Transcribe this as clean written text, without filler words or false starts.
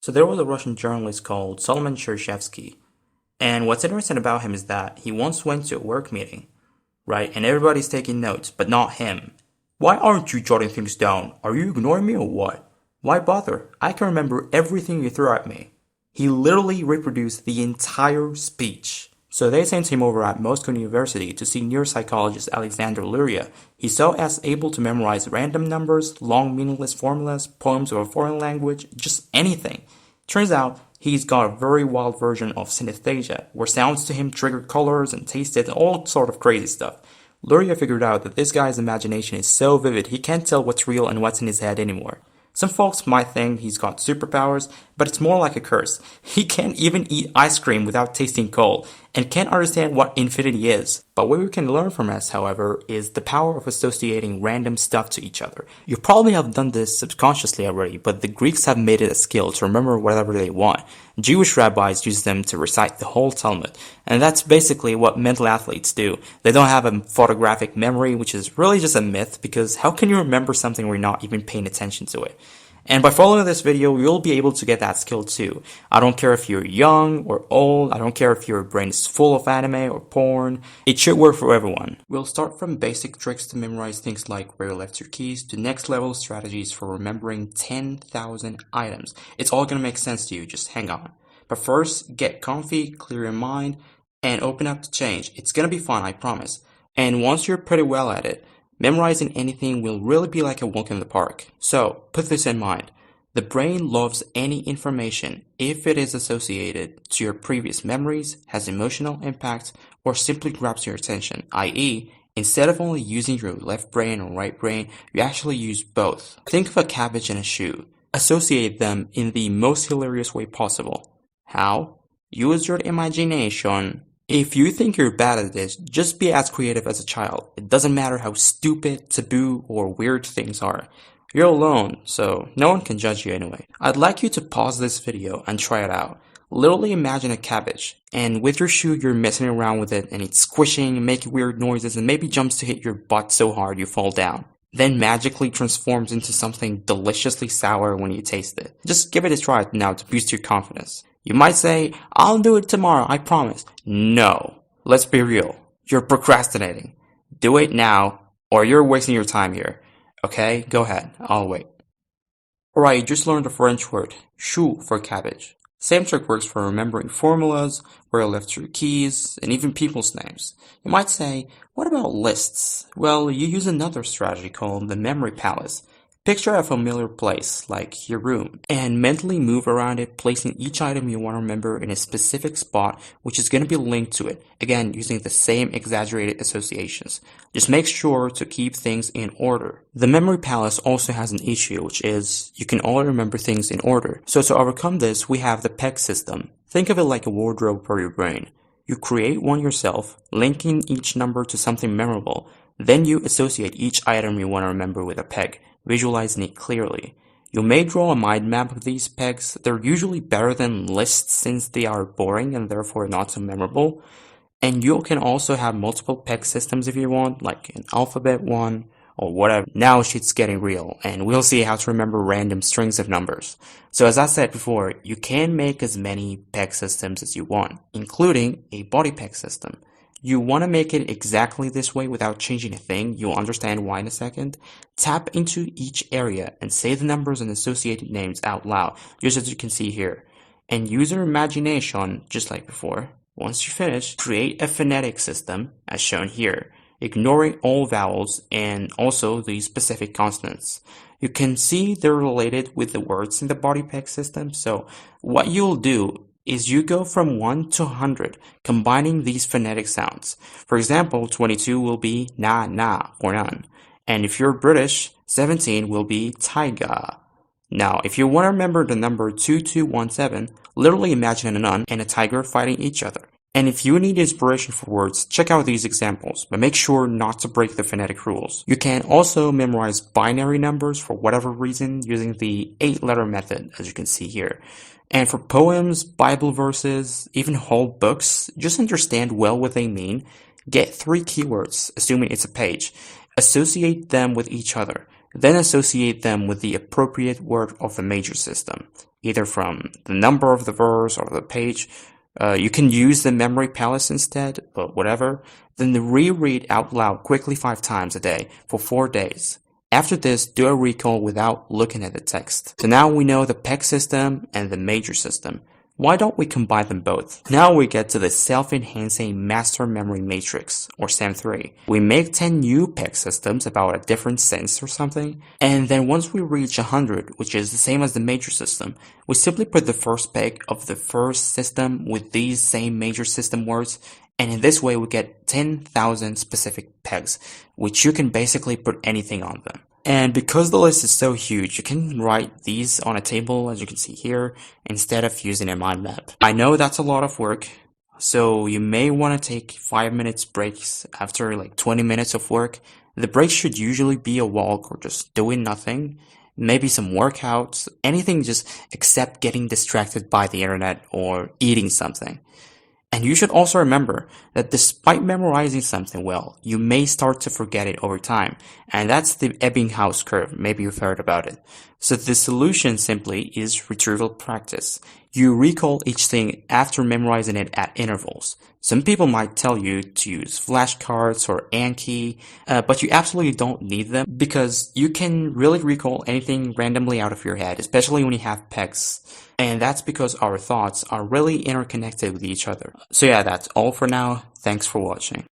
So there was a Russian journalist called Solomon Chershevsky, and what's interesting about him is that he once went to a work meeting, right? And everybody's taking notes, but not him. Why aren't you jotting things down? Are you ignoring me or what? Why bother? I can remember everything you threw at me. He literally reproduced the entire speech. So they sent him over at Moscow University to see neuropsychologist Alexander Luria. He saw as able to memorize random numbers, long meaningless formulas, poems of a foreign language, just anything. Turns out he's got a very wild version of synesthesia, where sounds to him trigger colors and tasted and all sort of crazy stuff. Luria figured out that this guy's imagination is so vivid he can't tell what's real and what's in his head anymore. Some folks might think he's got superpowers, but it's more like a curse. He can't even eat ice cream without tasting cold, and can't understand what infinity is. But what we can learn from this, however, is the power of associating random stuff to each other. You probably have done this subconsciously already, but the Greeks have made it a skill to remember whatever they want. Jewish rabbis use them to recite the whole Talmud, and that's basically what mental athletes do. They don't have a photographic memory, which is really just a myth, because how can you remember something when you're not even paying attention to it? And by following this video, you'll be able to get that skill too. I don't care if you're young or old, I don't care if your brain is full of anime or porn, it should work for everyone. We'll start from basic tricks to memorize things like where you left your keys to next level strategies for remembering 10,000 items. It's all gonna make sense to you, just hang on. But first, get comfy, clear your mind, and open up to change. It's gonna be fun, I promise. And once you're pretty well at it, memorizing anything will really be like a walk in the park. So, put this in mind. The brain loves any information if it is associated to your previous memories, has emotional impact, or simply grabs your attention, i.e., instead of only using your left brain or right brain, you actually use both. Think of a cabbage and a shoe. Associate them in the most hilarious way possible. How? Use your imagination. If you think you're bad at this, just be as creative as a child. It doesn't matter how stupid, taboo, or weird things are. You're alone, so no one can judge you anyway. I'd like you to pause this video and try it out. Literally imagine a cabbage, and with your shoe you're messing around with it and it's squishing, making weird noises, and maybe jumps to hit your butt so hard you fall down. Then magically transforms into something deliciously sour when you taste it. Just give it a try now to boost your confidence. You might say, I'll do it tomorrow, I promise. No. Let's be real. You're procrastinating. Do it now, or you're wasting your time here. Okay, go ahead. I'll wait. Alright, you just learned the French word, chou for cabbage. Same trick works for remembering formulas, where you left your keys, and even people's names. You might say, what about lists? Well, you use another strategy called the memory palace. Picture a familiar place, like your room, and mentally move around it, placing each item you want to remember in a specific spot, which is going to be linked to it, again using the same exaggerated associations. Just make sure to keep things in order. The memory palace also has an issue, which is you can only remember things in order. So to overcome this, we have the peg system. Think of it like a wardrobe for your brain. You create one yourself, linking each number to something memorable. Then you associate each item you want to remember with a peg, visualizing it clearly. You may draw a mind map of these pegs. They're usually better than lists since they are boring and therefore not so memorable. And you can also have multiple peg systems if you want, like an alphabet one or whatever. Now shit's getting real, and we'll see how to remember random strings of numbers. So as I said before, you can make as many peg systems as you want, including a body peg system. You want to make it exactly this way without changing a thing. You'll understand why in a second. Tap into each area and say the numbers and associated names out loud, just as you can see here. And use your imagination, just like before. Once you finish, create a phonetic system, as shown here, ignoring all vowels and also the specific consonants. You can see they're related with the words in the body peg system, so what you'll do is you go from 1 to 100, combining these phonetic sounds. For example, 22 will be na na or none. And if you're British, 17 will be taiga. Now, if you want to remember the number 2217, literally imagine a nun and a tiger fighting each other. And if you need inspiration for words, check out these examples, but make sure not to break the phonetic rules. You can also memorize binary numbers for whatever reason using the 8-letter method, as you can see here. And for poems, Bible verses, even whole books, just understand well what they mean. Get 3 keywords, assuming it's a page. Associate them with each other. Then associate them with the appropriate word of the major system. either from the number of the verse or the page. You can use the memory palace instead, but whatever. Then reread out loud quickly 5 times a day for 4 days. After this, do a recall without looking at the text. So now we know the PEG system and the major system. Why don't we combine them both? Now we get to the self-enhancing master memory matrix, or SAM3. We make 10 new PEG systems about a different sense or something, and then once we reach 100, which is the same as the major system, we simply put the first PEG of the first system with these same major system words, and in this way we get 10,000 specific PEGs, which you can basically put anything on them. And because the list is so huge, you can write these on a table, as you can see here, instead of using a mind map. I know that's a lot of work, so you may want to take 5 minutes breaks after like 20 minutes of work. The breaks should usually be a walk or just doing nothing, maybe some workouts, anything just except getting distracted by the internet or eating something. And you should also remember that despite memorizing something well, you may start to forget it over time. And that's the Ebbinghaus curve. Maybe you've heard about it. So the solution simply is retrieval practice. You recall each thing after memorizing it at intervals. Some people might tell you to use flashcards or Anki, but you absolutely don't need them because you can really recall anything randomly out of your head, especially when you have PEGs. And that's because our thoughts are really interconnected with each other. So yeah, that's all for now. Thanks for watching.